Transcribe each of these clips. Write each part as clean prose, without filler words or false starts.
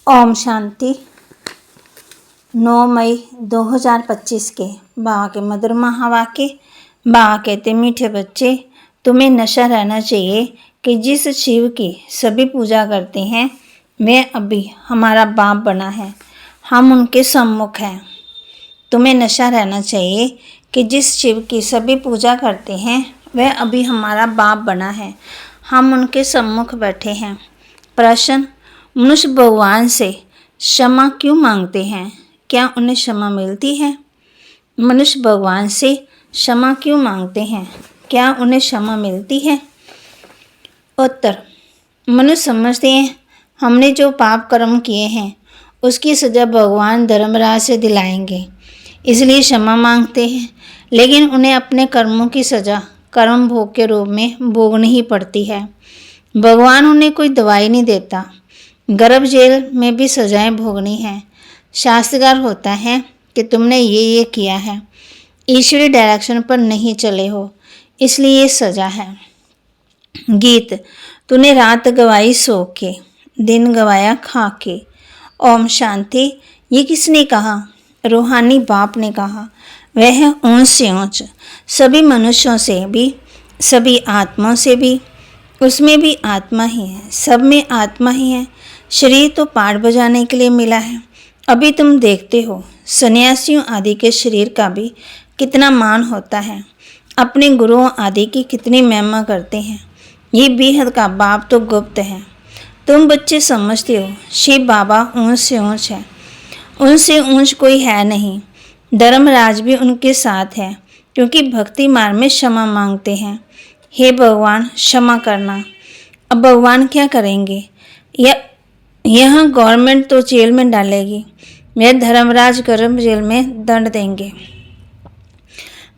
ओम शांति। 9 मई 2025 के बाबा के मधुर महावाक्य। बाबा कहते, मीठे बच्चे, तुम्हें नशा रहना चाहिए कि जिस शिव की सभी पूजा करते हैं वह अभी हमारा बाप बना है, हम उनके सम्मुख हैं। तुम्हें नशा रहना चाहिए कि जिस शिव की सभी पूजा करते हैं वह अभी हमारा बाप बना है, हम उनके सम्मुख बैठे हैं। प्रश्न: मनुष्य भगवान से क्षमा क्यों मांगते हैं? क्या उन्हें क्षमा मिलती है? मनुष्य भगवान से क्षमा क्यों मांगते हैं? क्या उन्हें क्षमा मिलती है? उत्तर: मनुष्य समझते हैं हमने जो पाप कर्म किए हैं उसकी सजा भगवान धर्मराज से दिलाएंगे, इसलिए क्षमा मांगते हैं। लेकिन उन्हें अपने कर्मों की सजा कर्म भोग के रूप में भोगनी ही पड़ती है। भगवान उन्हें कोई दवाई नहीं देता। गर्भ जेल में भी सजाएं भोगनी है। शास्त्रकार होता है कि तुमने ये किया है, ईश्वरी डायरेक्शन पर नहीं चले हो, इसलिए ये सजा है। गीत: तूने रात गवाई सो के, दिन गवाया खा के। ओम शांति। ये किसने कहा? रूहानी बाप ने कहा। वह है ऊंच से ऊंच, सभी मनुष्यों से भी, सभी आत्माओं से भी। उसमें भी आत्मा ही है, सब में आत्मा ही है। शरीर तो पाठ बजाने के लिए मिला है। अभी तुम देखते हो सन्यासियों आदि के शरीर का भी कितना मान होता है, अपने गुरुओं आदि की कितनी महिमा करते हैं। ये बेहद का बाप तो गुप्त है। तुम बच्चे समझते हो शिव बाबा ऊंच से ऊंच है, उनसे ऊंच कोई है नहीं। धर्मराज भी उनके साथ है, क्योंकि भक्ति मार्ग में क्षमा मांगते हैं। हे भगवान, क्षमा करना। अब भगवान क्या करेंगे? यहाँ गवर्नमेंट तो जेल में डालेगी, वह धर्मराज गर्भ जेल में दंड देंगे।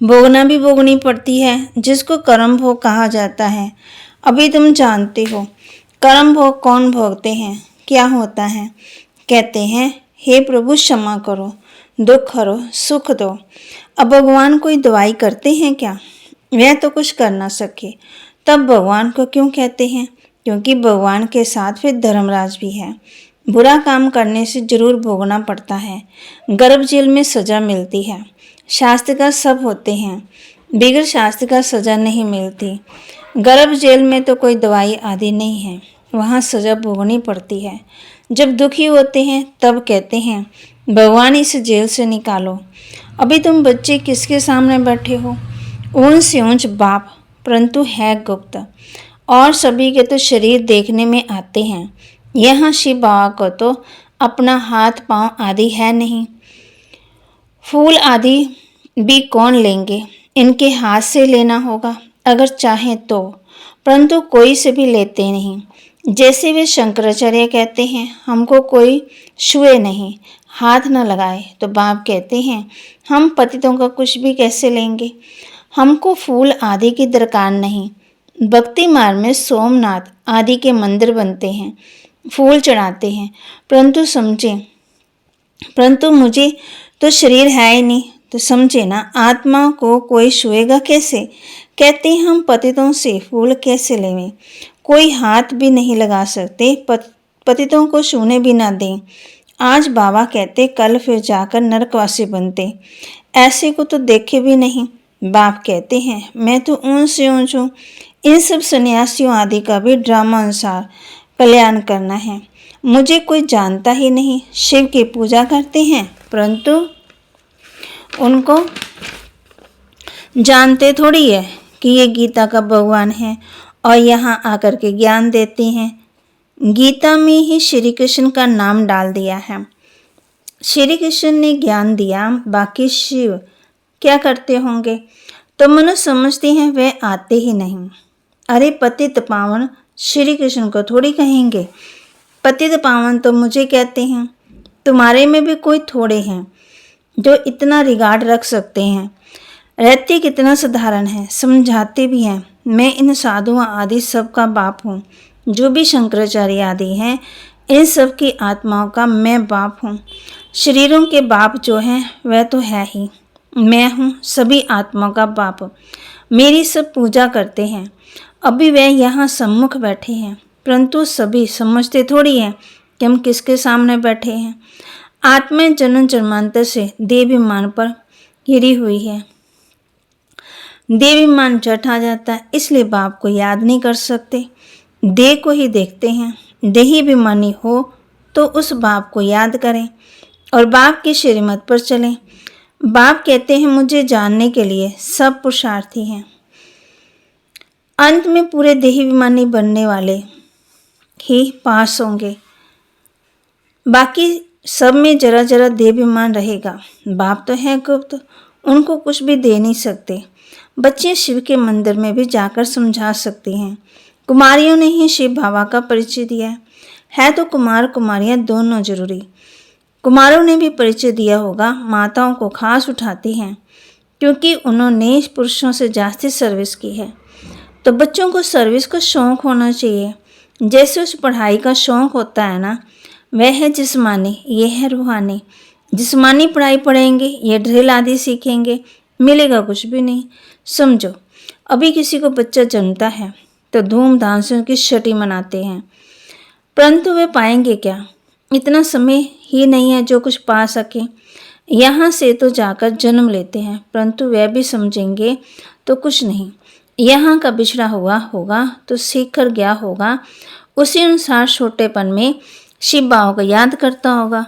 भोगना भी भोगनी पड़ती है, जिसको कर्म भोग कहा जाता है। अभी तुम जानते हो कर्म भोग कौन भोगते हैं, क्या होता है। कहते हैं, हे प्रभु क्षमा करो, दुख हरो, सुख दो। अब भगवान कोई दवाई करते हैं क्या? वह तो कुछ कर ना सके, तब भगवान को क्यों कहते हैं? क्योंकि भगवान के साथ फिर धर्मराज भी है। बुरा काम करने से जरूर भोगना पड़ता है, गर्भ जेल में सजा मिलती है। शास्त्र का सब होते हैं, बिगड़ शास्त्र का सजा नहीं मिलती। गर्भ जेल में तो कोई दवाई आदि नहीं है, वहाँ सजा भोगनी पड़ती है। जब दुखी होते हैं तब कहते हैं भगवान इस जेल से निकालो। अभी तुम बच्चे किसके सामने बैठे हो? ऊंच से ऊंच बाप, परंतु है गुप्त, और सभी के तो शरीर देखने में आते हैं। यहाँ शिव बाबा को तो अपना हाथ पांव आदि है नहीं, फूल आदि भी कौन लेंगे? इनके हाथ से लेना होगा अगर चाहे तो, परंतु कोई से भी लेते नहीं। जैसे वे शंकराचार्य कहते हैं हमको कोई छुए नहीं, हाथ न लगाए, तो बाप कहते हैं हम पतितों का कुछ भी कैसे लेंगे? हमको फूल आदि की दरकार नहीं। भक्ति मार्ग में सोमनाथ आदि के मंदिर बनते हैं, फूल चढ़ाते हैं, परंतु मुझे तो शरीर है ही नहीं, तो समझे ना, आत्मा को कोई छुएगा कैसे? कहते हैं हम पतितों से फूल कैसे लेवें? कोई हाथ भी नहीं लगा सकते, पतितों को छूने भी ना दें। आज बाबा कहते कल फिर जाकर नरकवासी बनते, ऐसे को तो देखे भी नहीं। बाप कहते हैं मैं तो ऊंच से ऊंच हूँ। इन सब सन्यासियों आदि का भी ड्रामा अनुसार कल्याण करना है। मुझे कोई जानता ही नहीं। शिव की पूजा करते हैं, परंतु उनको जानते थोड़ी है कि ये गीता का भगवान है और यहाँ आकर के ज्ञान देते हैं। गीता में ही श्री कृष्ण का नाम डाल दिया है। श्री कृष्ण ने ज्ञान दिया, बाकी शिव क्या करते होंगे? तो मनुष्य समझते हैं वे आते ही नहीं। अरे पतित पावन श्री कृष्ण को थोड़ी कहेंगे, पतित पावन तो मुझे कहते हैं। तुम्हारे में भी कोई थोड़े हैं जो इतना रिगार्ड रख सकते हैं। रहते कितना साधारण है, समझाते भी हैं। मैं इन साधुओं आदि सब का बाप हूँ, जो भी शंकराचार्य आदि हैं, इन सब की आत्माओं का मैं बाप हूँ। शरीरों के बाप जो हैं वह तो है ही, मैं हूँ सभी आत्माओं का बाप। मेरी सब पूजा करते हैं। अभी वह यहाँ सम्मुख बैठे हैं, परंतु सभी समझते थोड़ी हैं कि हम किसके सामने बैठे हैं। आत्मा जन्म जन्मांतर से देहाभिमान पर घिरी हुई है। देहाभिमान जट आ जाता है, इसलिए बाप को याद नहीं कर सकते, देह को ही देखते हैं। देहाभिमानी हो तो उस बाप को याद करें और बाप की श्रीमत पर चलें। बाप कहते हैं मुझे जानने के लिए सब पुरुषार्थी हैं। अंत में पूरे देहाभिमानी बनने वाले ही पास होंगे, बाकी सब में जरा जरा देहाभिमान रहेगा। बाप तो है गुप्त, उनको कुछ भी दे नहीं सकते। बच्चे शिव के मंदिर में भी जाकर समझा सकती हैं। कुमारियों ने ही शिव बाबा का परिचय दिया है तो कुमार कुमारियां दोनों जरूरी। कुमारों ने भी परिचय दिया होगा, माताओं को खास उठाती हैं क्योंकि उन्होंने पुरुषों से जास्ती सर्विस की है। तो बच्चों को सर्विस का शौक़ होना चाहिए। जैसे उस पढ़ाई का शौक़ होता है ना, वह है जिस्मानी, ये है रूहानी। जिस्मानी पढ़ाई पढ़ेंगे, ये ड्रिल आदि सीखेंगे, मिलेगा कुछ भी नहीं। समझो, अभी किसी को बच्चा जन्मता है तो धूमधाम से उनकी छठी मनाते हैं, परंतु वे पाएंगे क्या? इतना समय ही नहीं है जो कुछ पा सके। यहाँ से तो जाकर जन्म लेते हैं, परंतु वह भी समझेंगे तो कुछ नहीं। यहाँ का बिछड़ा हुआ होगा तो सीख कर गया होगा, उसी अनुसार छोटेपन में शिव बाबा को याद करता होगा।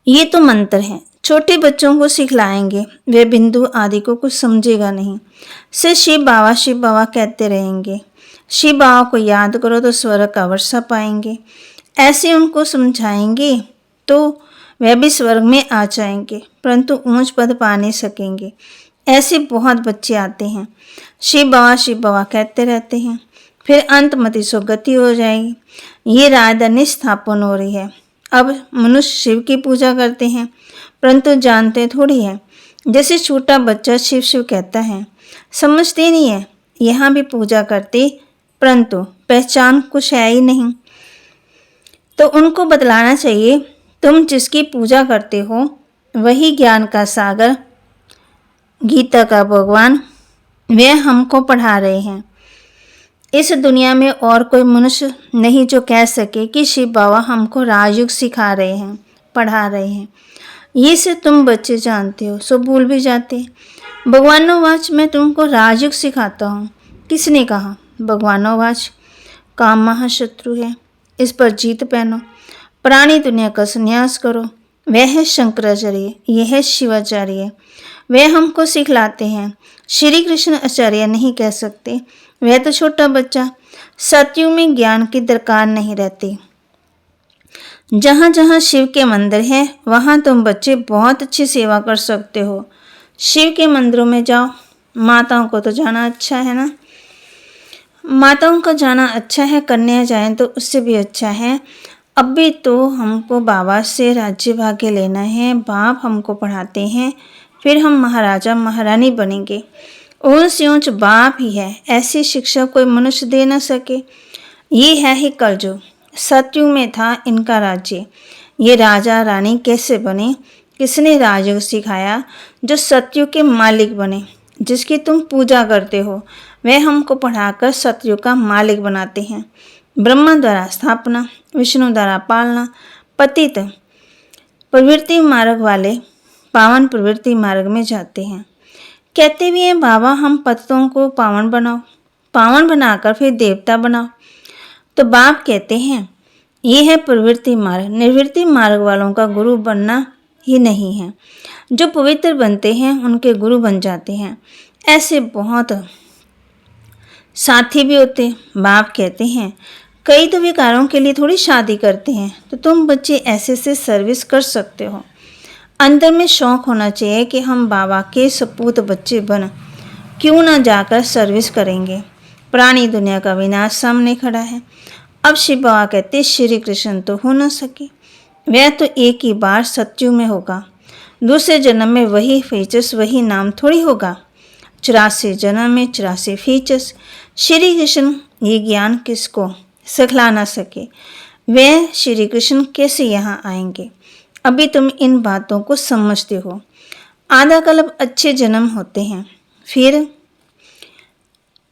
ये तो मंत्र हैं, छोटे बच्चों को सिखलाएंगे, वे बिंदु आदि को कुछ समझेगा नहीं, सिर्फ शिव बाबा कहते रहेंगे। शिव बाबा को याद करो तो स्वर्ग का वर्षा पाएंगे। ऐसे उनको समझाएंगे तो वह भी स्वर्ग में आ जाएंगे, परंतु ऊंच पद पा नहीं सकेंगे। ऐसे बहुत बच्चे आते हैं, शिव बाबा कहते रहते हैं, फिर अंतमति सुगति हो जाएगी। ये राजधानी स्थापन हो रही है। अब मनुष्य शिव की पूजा करते हैं, परंतु जानते थोड़ी है। जैसे छोटा बच्चा शिव शिव कहता है, समझते नहीं है। यहाँ भी पूजा करते, परंतु पहचान कुछ है ही नहीं। तो उनको बतलाना चाहिए, तुम जिसकी पूजा करते हो वही ज्ञान का सागर, गीता का भगवान, वे हमको पढ़ा रहे हैं। इस दुनिया में और कोई मनुष्य नहीं जो कह सके कि शिव बाबा हमको राजयोग सिखा रहे हैं, पढ़ा रहे हैं। ये से तुम बच्चे जानते हो, सो भूल भी जाते। भगवानोवाच, मैं तुमको राजयोग सिखाता हूँ। किसने कहा? भगवानोवाच, काम महाशत्रु है, इस पर जीत पहनो, प्राणी दुनिया का संन्यास करो। वह है शंकराचार्य, यह है शिवाचार्य, वे हमको सिखलाते हैं। श्री कृष्ण आचार्य नहीं कह सकते, वह तो छोटा बच्चा। सतयुग में ज्ञान की दरकार नहीं रहती। जहाँ जहाँ शिव के मंदिर हैं वहाँ तुम बच्चे बहुत अच्छी सेवा कर सकते हो। शिव के मंदिरों में जाओ। माताओं को तो जाना अच्छा है ना, माताओं का जाना अच्छा है, कन्या जाएं तो उससे भी अच्छा है। अब भी तो हमको बाबा से राज्य भाग्य लेना है, बाप हमको पढ़ाते हैं, फिर हम महाराजा महारानी बनेंगे। ऊंच से ऊंच बाप ही है, ऐसी शिक्षा कोई मनुष्य दे न सके। ये है ही कलयुग। सतयुग में था इनका राज्य। ये राजा रानी कैसे बने? किसने राजयोग सिखाया? जो सतयुग के मालिक बने, जिसकी तुम पूजा करते हो, वह हमको पढ़ाकर सतयुग का मालिक बनाते हैं। ब्रह्मा द्वारा स्थापना, विष्णु द्वारा पालना। पतित प्रवृत्ति मार्ग वाले पावन प्रवृत्ति मार्ग में जाते हैं। कहते भी हैं बाबा हम पतितों को पावन बनाओ, पावन बनाकर फिर देवता बनाओ। तो बाप कहते हैं ये है प्रवृत्ति मार्ग। निवृत्ति मार्ग वालों का गुरु बनना ही नहीं है, जो पवित्र बनते हैं उनके गुरु बन जाते हैं। ऐसे बहुत साथी भी होते। बाप कहते हैं कई तो विकारों के लिए थोड़ी शादी करते हैं, तो तुम बच्चे ऐसे से सर्विस कर सकते हो। अंदर में शौक़ होना चाहिए कि हम बाबा के सपूत बच्चे बन क्यों ना जाकर सर्विस करेंगे। प्राणी दुनिया का विनाश सामने खड़ा है। अब शिव बाबा कहते श्री कृष्ण तो हो न सके, वह तो एक ही बार सतयुग में होगा, दूसरे जन्म में वही फीचर्स वही नाम थोड़ी होगा। 84 जन्म में 84 फीचर्स। श्री कृष्ण ये ज्ञान किसको सिखला ना सके, वह श्री कृष्ण कैसे यहाँ आएंगे? अभी तुम इन बातों को समझते हो। आधा कल्प अच्छे जन्म होते हैं, फिर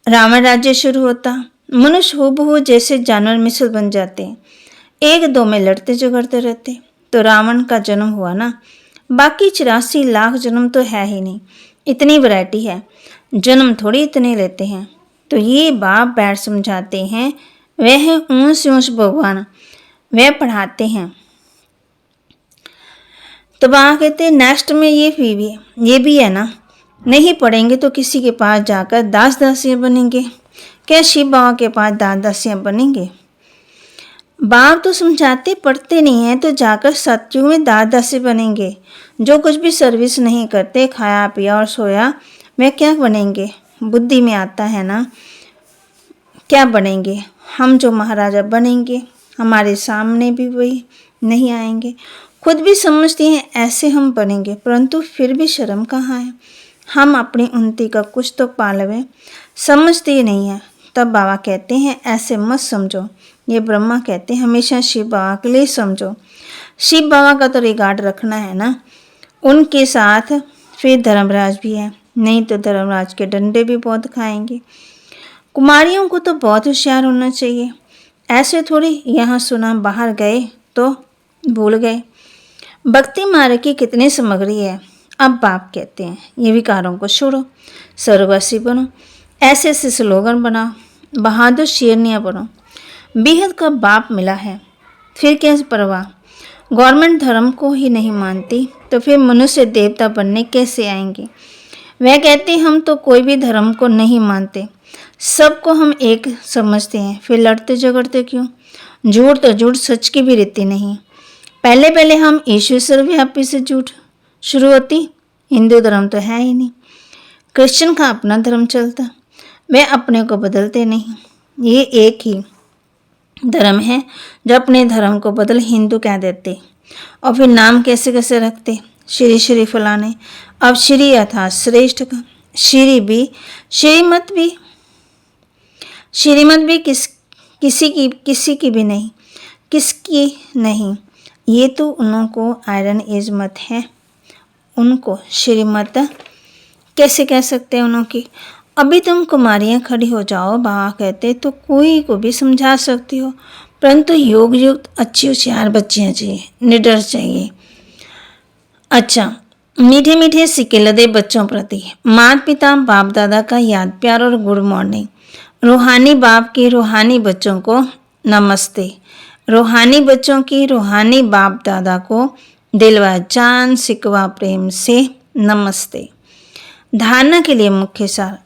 रावण राज्य शुरू होता। मनुष्य हूबहू जैसे जानवर मिसल बन जाते हैं। एक दो में लड़ते झगड़ते रहते। तो रावण का जन्म हुआ ना, बाकी 84 लाख जन्म तो है ही नहीं, इतनी वैरायटी है, जन्म थोड़ी इतने लेते हैं। तो ये बाप बैठ समझाते हैं, वह है ऊंच ऊंच भगवान, वह पढ़ाते हैं। तो बाबा कहते हैं नेक्स्ट में ये भी है ना, नहीं पढ़ेंगे तो किसी के पास जाकर दास दासियां बनेंगे क्या? शिव बाबा के पास दास दासियां बनेंगे? बाप तो समझाते, पढ़ते नहीं हैं तो जाकर सतयुग में दास दासी बनेंगे। जो कुछ भी सर्विस नहीं करते, खाया पिया और सोया, वे क्या बनेंगे? बुद्धि में आता है ना, क्या बनेंगे? हम जो महाराजा बनेंगे, हमारे सामने भी वही नहीं आएंगे, खुद भी समझते हैं ऐसे हम बनेंगे, परंतु फिर भी शर्म कहाँ है? हम अपनी उन्नति का कुछ तो पालवे, समझते ही नहीं है। तब बाबा कहते हैं ऐसे मत समझो, ये ब्रह्मा कहते हैं हमेशा शिव बाबा के लिए समझो। शिव बाबा का तो रिगार्ड रखना है ना, उनके साथ फिर धर्मराज भी है, नहीं तो धर्मराज के डंडे भी बहुत खाएंगे। कुमारियों को तो बहुत होशियार होना चाहिए, ऐसे थोड़ी यहाँ सुना बाहर गए तो भूल गए। भक्ति मार्ग की कितनी सामग्री है। अब बाप कहते हैं ये विकारों को छोड़ो, स्वर्गवासी बनो, ऐसे ऐसे स्लोगन बनाओ, बहादुर शेरनियाँ बनो। बेहद का बाप मिला है, फिर क्या परवाह? गवर्नमेंट धर्म को ही नहीं मानती तो फिर मनुष्य देवता बनने कैसे आएंगे? वह कहते हम तो कोई भी धर्म को नहीं मानते, सबको हम एक समझते हैं, फिर लड़ते झगड़ते क्यों? झूठ तो झूठ सच की भी रीति नहीं। पहले पहले हम ईश्वर व्यापी से झूठ शुरू होती। हिंदू धर्म तो है ही नहीं, क्रिश्चियन का अपना धर्म चलता, वे अपने को बदलते नहीं। ये एक ही धर्म है जो अपने धर्म को बदल हिंदू कह देते, और फिर नाम कैसे कैसे रखते, श्री श्री फलाने। अब श्री अर्थात श्रेष्ठ का, श्री भी, श्रीमत भी, श्रीमत भी किसी की भी नहीं, किसकी नहीं। ये तो उनको आयरन एज मत है, उनको श्रीमत कैसे कह सकते हैं उनकी? अभी तुम कुमारियाँ खड़ी हो जाओ, बाबा कहते तो कोई को भी समझा सकती हो, परंतु योग युक्त अच्छी होशियार बच्चियाँ चाहिए, निडर चाहिए। अच्छा, मीठे मीठे सिक्के लदे बच्चों प्रति माता पिता बाप दादा का याद प्यार और गुड मॉर्निंग। रूहानी बाप के रूहानी बच्चों को नमस्ते, रूहानी बच्चों की रूहानी बाप दादा को दिलवा जान सिकवा प्रेम से नमस्ते। धारणा के लिए मुख्य सार,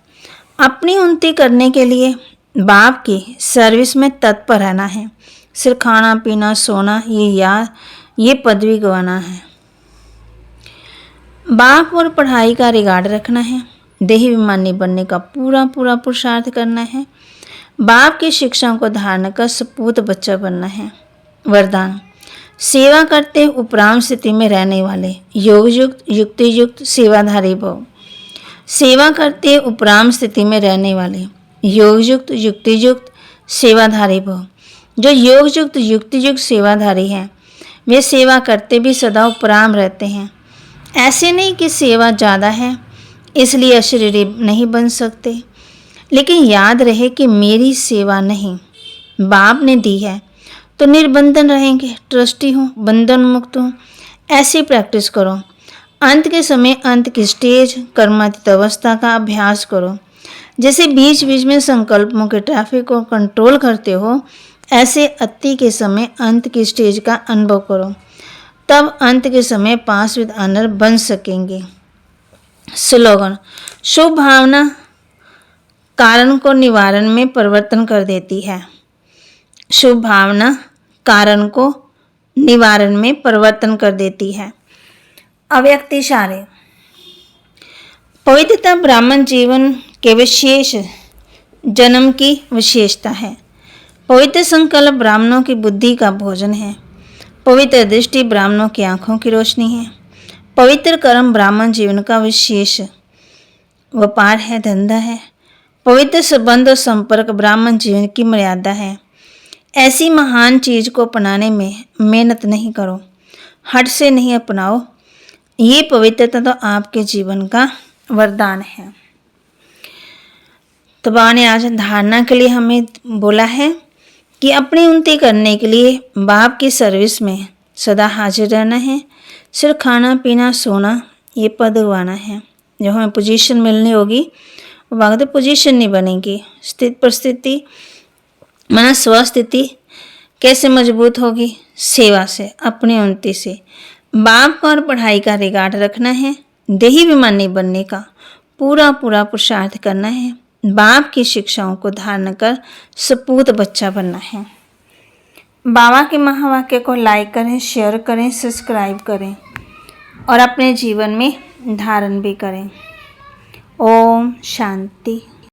अपनी उन्नति करने के लिए बाप की सर्विस में तत्पर रहना है। सिर्फ खाना पीना सोना ये पदवी गंवाना है। बाप और पढ़ाई का रिगार्ड रखना है। देही विमानी बनने का पूरा पुरुषार्थ करना है। बाप की शिक्षाओं को धारण कर सपूत बच्चा बनना है। वरदान, सेवा करते उपराम स्थिति में रहने वाले योग युक्त युक्ति युक्त सेवाधारी भव। सेवा करते उपराम स्थिति में रहने वाले योग युक्त युक्ति युक्त सेवाधारी भव। जो योग युक्त युक्ति युक्त सेवाधारी हैं, वे सेवा करते भी सदा उपराम रहते हैं। ऐसे नहीं कि सेवा ज़्यादा है इसलिए अशरीरी नहीं बन सकते, लेकिन याद रहे कि मेरी सेवा नहीं, बाप ने दी है तो निर्बंधन रहेंगे। ट्रस्टी हो, बंधन मुक्त हो, ऐसी प्रैक्टिस करो। अंत के समय अंत की स्टेज कर्मातीत अवस्था का अभ्यास करो। जैसे बीच बीच में संकल्पों के ट्रैफिक को कंट्रोल करते हो, ऐसे अति के समय अंत की स्टेज का अनुभव करो, तब अंत के समय पास विद ऑनर बन सकेंगे। स्लोगन, शुभ भावना कारण को निवारण में परिवर्तन कर देती है। शुभ भावना कारण को निवारण में परिवर्तन कर देती है। अव्यक्त इशारे, पवित्रता ब्राह्मण जीवन के विशेष जन्म की विशेषता है। पवित्र संकल्प ब्राह्मणों की बुद्धि का भोजन है। पवित्र दृष्टि ब्राह्मणों की आंखों की रोशनी है। पवित्र कर्म ब्राह्मण जीवन का विशेष व्यापार है, धंधा है। पवित्र संबंध और संपर्क ब्राह्मण जीवन की मर्यादा है। ऐसी महान चीज को अपनाने में मेहनत नहीं करो, हट से नहीं अपनाओ। ये पवित्रता तो आपके जीवन का वरदान है। तो बाबा ने आज धारणा के लिए हमें बोला है कि अपनी उन्नति करने के लिए बाप की सर्विस में सदा हाजिर रहना है। सिर्फ खाना पीना सोना ये पद उगाना है। जब हमें पोजीशन मिलनी होगी वो वक्त पोजीशन नहीं बनेगी। स्थिति परिस्थिति माना स्वस्थिति कैसे मजबूत होगी? सेवा से, अपनी उन्नति से। बाप का और पढ़ाई का रिगार्ड रखना है। देही विमान नहीं बनने का पूरा पुरुषार्थ करना है। बाप की शिक्षाओं को धारण कर सपूत बच्चा बनना है। बाबा के महावाक्य को लाइक करें, शेयर करें, सब्सक्राइब करें और अपने जीवन में धारण भी करें। ओम शांति।